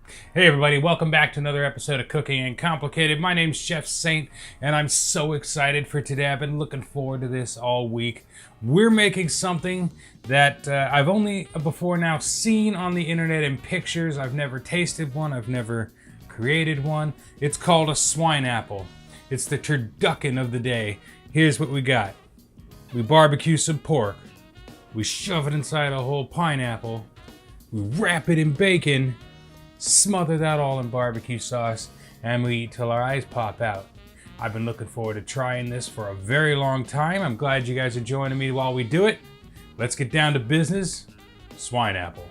Hey everybody, welcome back to another episode of Cooking Ain't Complicated. My name's Chef Saint, and I'm so excited for today. I've been looking forward to this all week. We're making something that I've only before now seen on the internet in pictures. I've never tasted one, I've never created one. It's called a Swineapple. It's the turducken of the day. Here's what we got. We barbecue some pork. We shove it inside a whole pineapple. We wrap it in bacon. Smother that all in barbecue sauce, and we eat till our eyes pop out. I've been looking forward to trying this for a very long time. I'm glad you guys are joining me while we do it. Let's get down to business. Swineapple.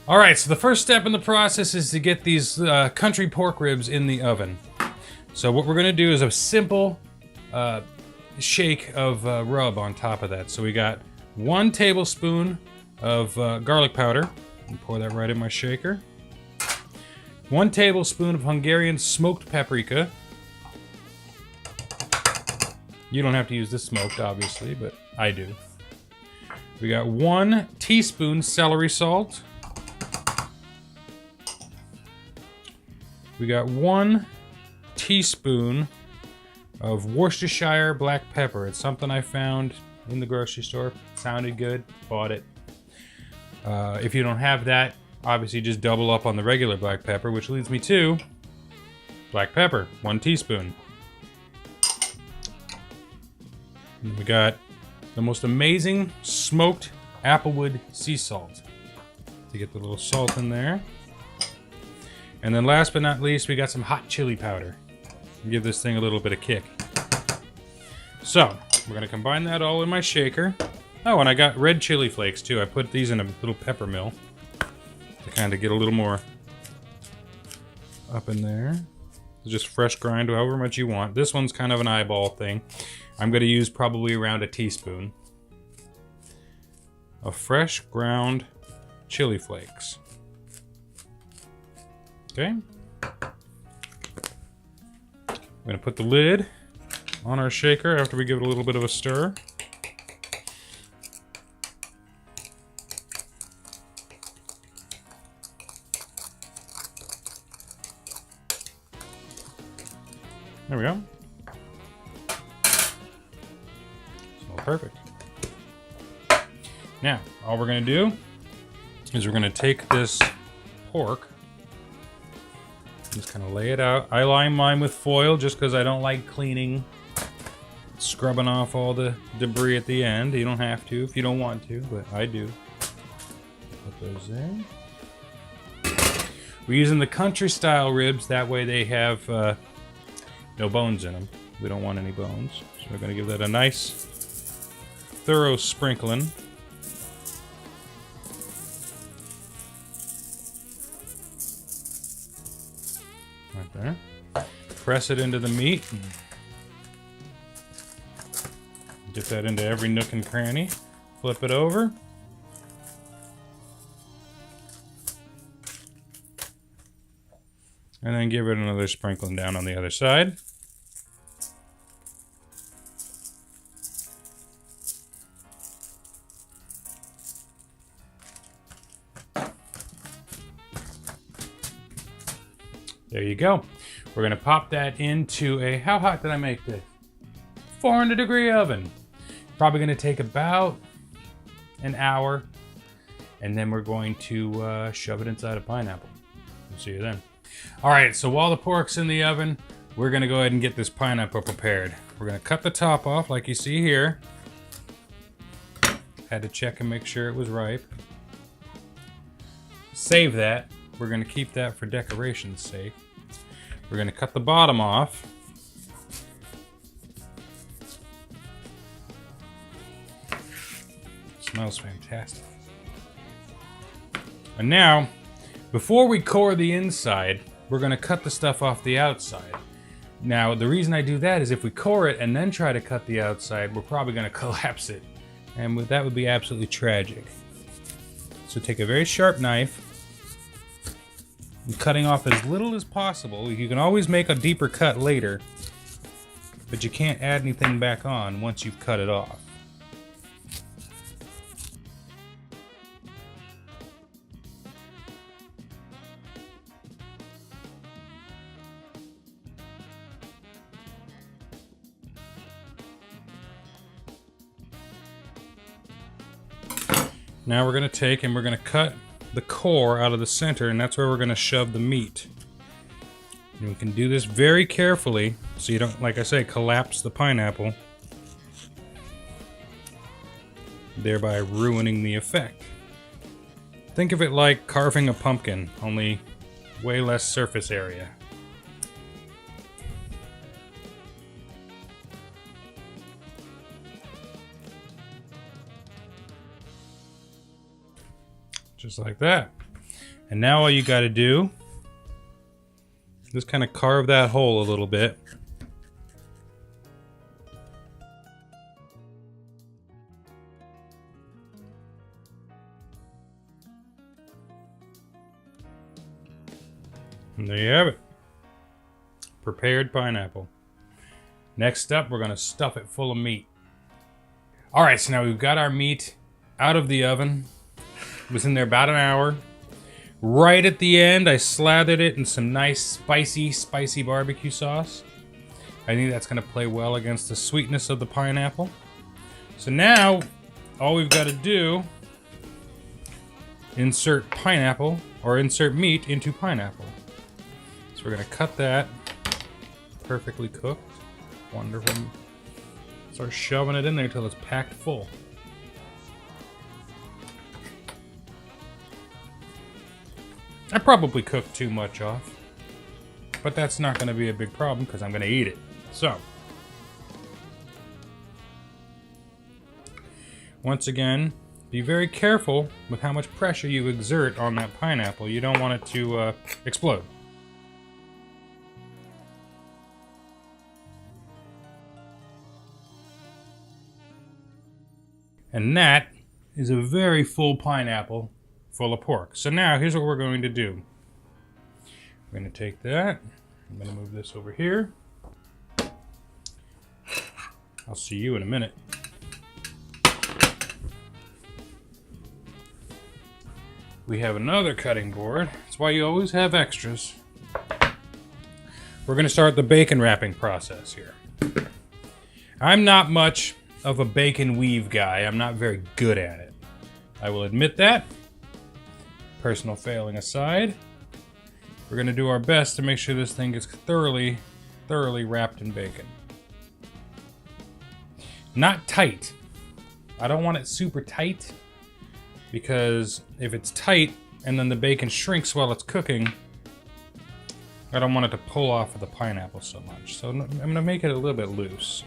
All right, so the first step in the process is to get these country pork ribs in the oven. So what we're gonna do is a simple shake of rub on top of that. So we got 1 tablespoon of garlic powder. Pour that right in my shaker. 1 tablespoon of Hungarian smoked paprika. You don't have to use this smoked, obviously, but I do. We got 1 teaspoon celery salt. We got 1 teaspoon of Worcestershire black pepper. It's something I found in the grocery store. Sounded good, bought it. If you don't have that, obviously just double up on the regular black pepper, which leads me to black pepper, 1 teaspoon. And we got the most amazing smoked applewood sea salt to get the little salt in there. And then last but not least, we got some hot chili powder to give this thing a little bit of kick. So we're gonna combine that all in my shaker. Oh, and I got red chili flakes too. I put these in a little pepper mill to kind of get a little more up in there. Just fresh grind, however much you want. This one's kind of an eyeball thing. I'm gonna use probably around a teaspoon of fresh ground chili flakes. Okay. I'm gonna put the lid on our shaker after we give it a little bit of a stir. There we go. So perfect. Now, all we're gonna do is we're gonna take this pork, just kind of lay it out. I line mine with foil just because I don't like cleaning, scrubbing off all the debris at the end. You don't have to if you don't want to, but I do. Put those in. We're using the country style ribs, that way they have no bones in them. We don't want any bones. So we're going to give that a nice thorough sprinkling. Right there. Press it into the meat. Get that into every nook and cranny. Flip it over. And then give it another sprinkling down on the other side. There you go. We're gonna pop that into a, how hot did I make this? 400-degree oven. Probably gonna take about an hour, and then we're going to shove it inside a pineapple. We'll see you then. All right, so while the pork's in the oven, we're gonna go ahead and get this pineapple prepared. We're gonna cut the top off like you see here. Had to check and make sure it was ripe. Save that. We're gonna keep that for decoration's sake. We're gonna cut the bottom off. Smells fantastic. And now, before we core the inside, we're gonna cut the stuff off the outside. Now, the reason I do that is if we core it and then try to cut the outside, we're probably gonna collapse it. And that would be absolutely tragic. So take a very sharp knife, and cutting off as little as possible. You can always make a deeper cut later, but you can't add anything back on once you've cut it off. Now we're going to take and we're going to cut the core out of the center, and that's where we're going to shove the meat. And we can do this very carefully so you don't, like I say, collapse the pineapple, thereby ruining the effect. Think of it like carving a pumpkin, only way less surface area. Just like that. And now all you got to do is just kind of carve that hole a little bit. And there you have it. Prepared pineapple. Next up, we're going to stuff it full of meat. Alright, so now we've got our meat out of the oven. It was in there about an hour. Right at the end, I slathered it in some nice spicy barbecue sauce. I think that's going to play well against the sweetness of the pineapple. So now, all we've got to do, insert pineapple, or insert meat into pineapple. So we're going to cut that, perfectly cooked, wonderful. Start shoving it in there until it's packed full. I probably cooked too much off, but that's not going to be a big problem because I'm going to eat it. So, once again, be very careful with how much pressure you exert on that pineapple. You don't want it to explode. And that is a very full pineapple full of pork. So now here's what we're going to do. We're going to take that. I'm going to move this over here. I'll see you in a minute. We have another cutting board. That's why you always have extras. We're going to start the bacon wrapping process here. I'm not much of a bacon weave guy. I'm not very good at it. I will admit that. Personal failing aside, we're going to do our best to make sure this thing gets thoroughly wrapped in bacon. Not tight. I don't want it super tight, because if it's tight and then the bacon shrinks while it's cooking, I don't want it to pull off of the pineapple so much. So I'm going to make it a little bit loose.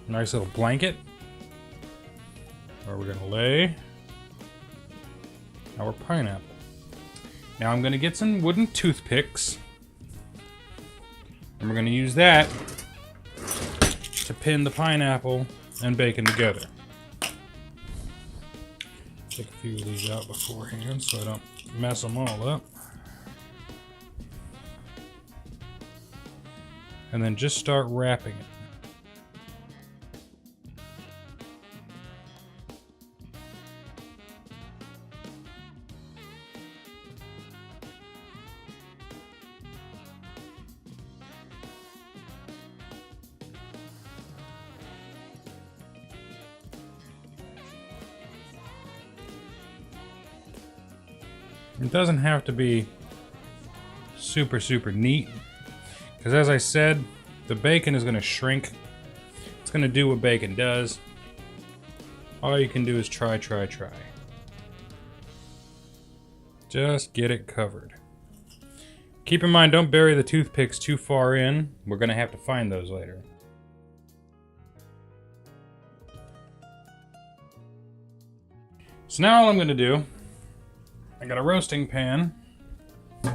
Nice little blanket where we're going to lay our pineapple. Now I'm going to get some wooden toothpicks, and we're going to use that to pin the pineapple and bacon together. Take a few of these out beforehand so I don't mess them all up. And then just start wrapping it. It doesn't have to be super neat, because as I said, the bacon is going to shrink. It's going to do what bacon does. All you can do is try. Just get it covered. Keep in mind, don't bury the toothpicks too far in. We're going to have to find those later. So now all I'm going to do, I got a roasting pan. I'm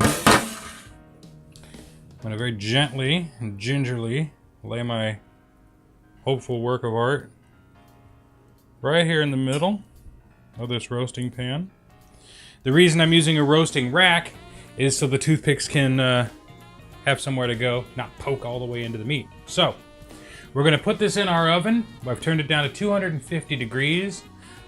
going to very gently and gingerly lay my hopeful work of art right here in the middle of this roasting pan. The reason I'm using a roasting rack is so the toothpicks can have somewhere to go, not poke all the way into the meat. So, we're going to put this in our oven. I've turned it down to 250 degrees.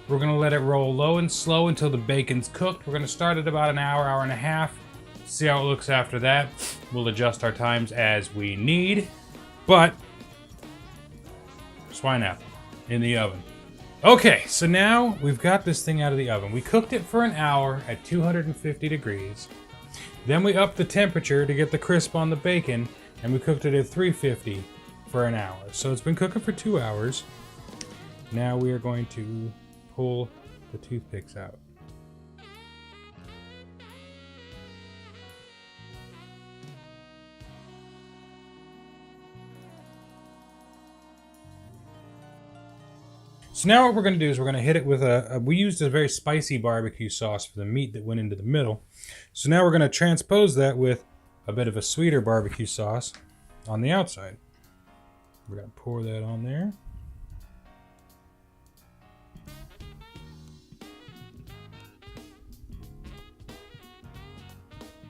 We're going to let it roll low and slow until the bacon's cooked. We're going to start at about an hour, hour and a half. See how it looks after that. We'll adjust our times as we need. But, Swineapple in the oven. Okay, so now we've got this thing out of the oven. We cooked it for an hour at 250 degrees. Then we upped the temperature to get the crisp on the bacon, and we cooked it at 350 for an hour. So it's been cooking for 2 hours. Now we are going to pull the toothpicks out. So now what we're going to do is we're going to hit it with we used a very spicy barbecue sauce for the meat that went into the middle. So now we're going to transpose that with a bit of a sweeter barbecue sauce on the outside. We're going to pour that on there.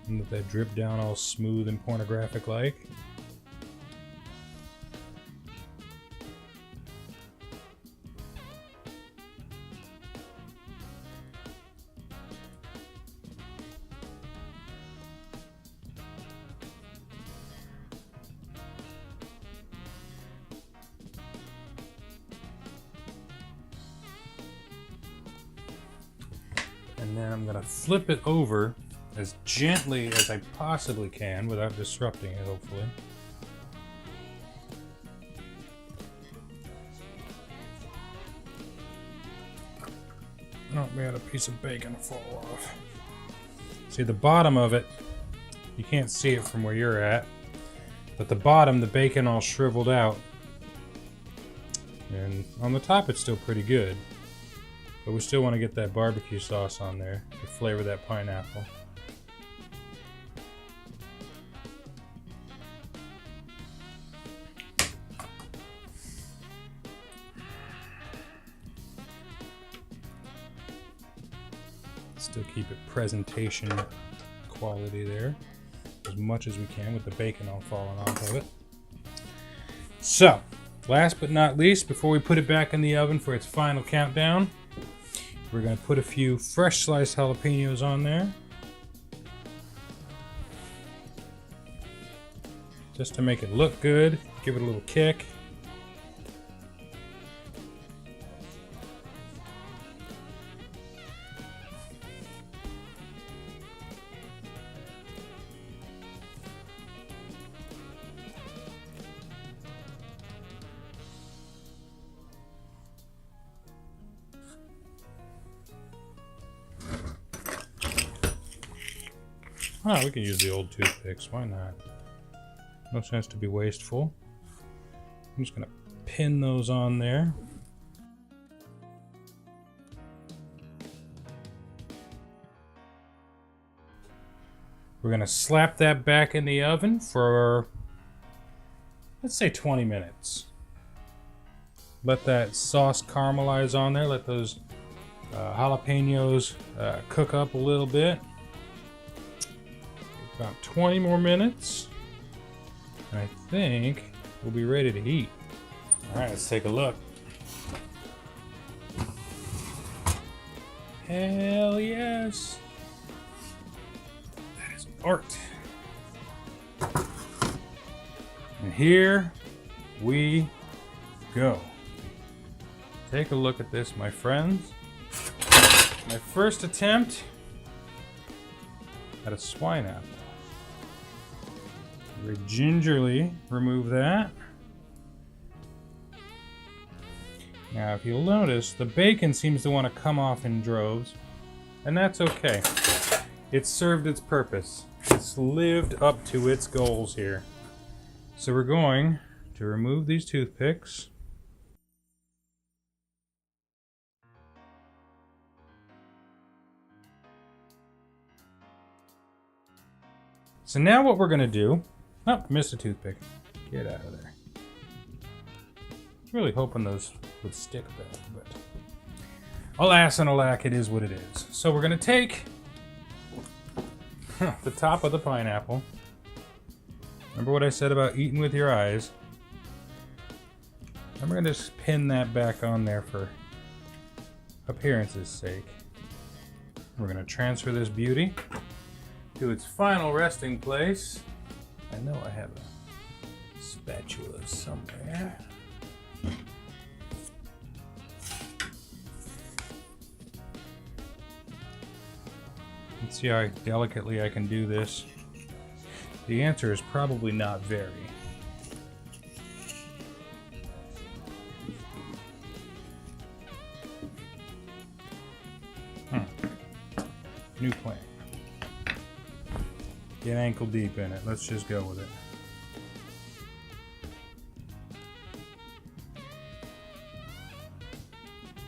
And let that drip down all smooth and pornographic like. And then I'm going to flip it over as gently as I possibly can without disrupting it, hopefully. Oh, we had a piece of bacon fall off. See, the bottom of it, you can't see it from where you're at, but the bottom, the bacon all shriveled out. And on the top, it's still pretty good. But we still want to get that barbecue sauce on there to flavor that pineapple. Still keep it presentation quality there as much as we can with the bacon all falling off of it. So, last but not least, before we put it back in the oven for its final countdown, we're going to put a few fresh sliced jalapenos on there. Just to make it look good, give it a little kick. Oh, we can use the old toothpicks, why not? No sense to be wasteful. I'm just gonna pin those on there. We're gonna slap that back in the oven for, let's say 20 minutes. Let that sauce caramelize on there, let those jalapenos cook up a little bit. About 20 more minutes, and I think we'll be ready to eat. All right, let's take a look. Hell yes! That is art. And here we go. Take a look at this, my friends. My first attempt at a Swineapple. Very gingerly remove that. Now, if you'll notice, the bacon seems to want to come off in droves, and that's okay. It's served its purpose. It's lived up to its goals here. So we're going to remove these toothpicks. So now what we're going to do... Oh, missed a toothpick. Get out of there. I was really hoping those would stick better, but... alas and alack, it is what it is. So we're going to take the top of the pineapple. Remember what I said about eating with your eyes? And we're going to just pin that back on there for appearance's sake. We're going to transfer this beauty to its final resting place. I know I have a spatula somewhere. Let's see how delicately I can do this. The answer is probably not very. New plan. Get ankle deep in it. Let's just go with it.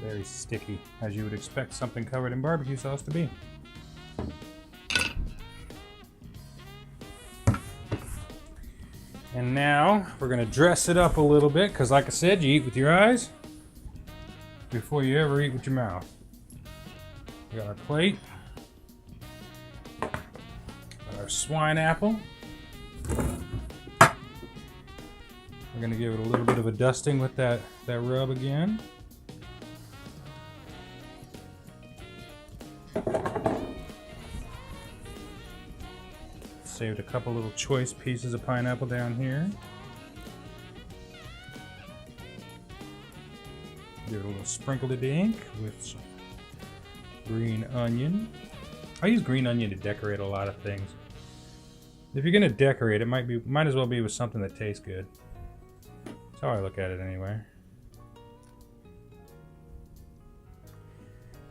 Very sticky, as you would expect something covered in barbecue sauce to be. And now we're going to dress it up a little bit, because like I said, you eat with your eyes before you ever eat with your mouth. We got our plate. Our Swineapple. We're going to give it a little bit of a dusting with that rub again. Saved a couple little choice pieces of pineapple down here. Give it a little sprinkle of ink with some green onion. I use green onion to decorate a lot of things. If you're gonna decorate, it might as well be with something that tastes good. That's how I look at it anyway.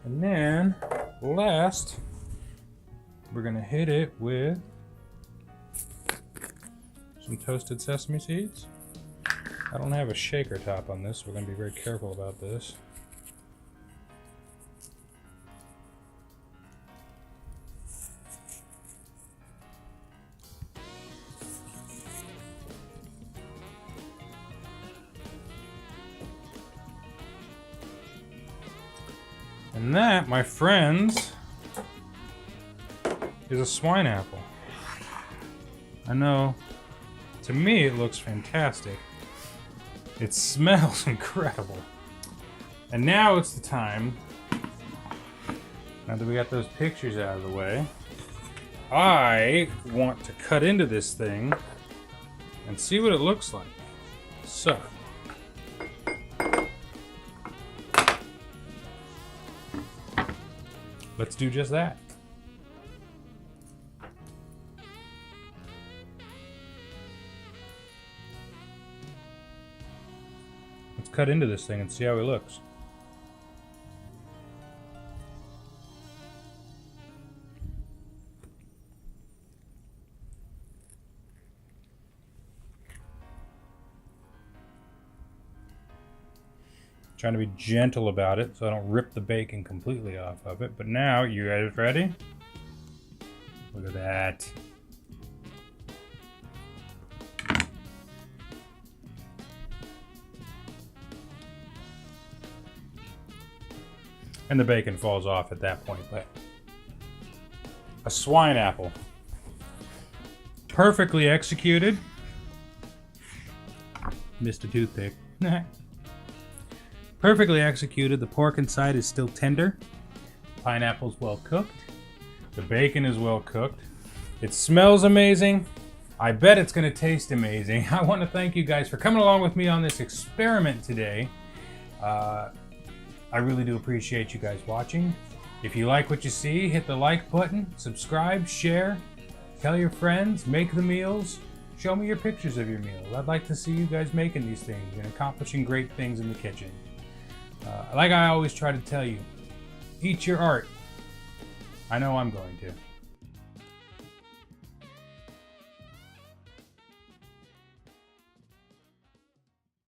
And then, last, we're gonna hit it with some toasted sesame seeds. I don't have a shaker top on this, so we're gonna be very careful about this. And that, my friends, is a Swineapple. I know, to me it looks fantastic. It smells incredible. And now it's the time, now that we got those pictures out of the way, I want to cut into this thing and see what it looks like. So, let's do just that. Let's cut into this thing and see how it looks. Trying to be gentle about it so I don't rip the bacon completely off of it. But now, you guys ready? Look at that. And the bacon falls off at that point, but a Swineapple. Perfectly executed. Missed a toothpick. Perfectly executed. The pork inside is still tender. Pineapple's well cooked. The bacon is well cooked. It smells amazing. I bet it's going to taste amazing. I want to thank you guys for coming along with me on this experiment today. I really do appreciate you guys watching. If you like what you see, hit the like button, subscribe, share, tell your friends, make the meals, show me your pictures of your meals. I'd like to see you guys making these things and accomplishing great things in the kitchen. Like I always try to tell you, eat your art. I know I'm going to.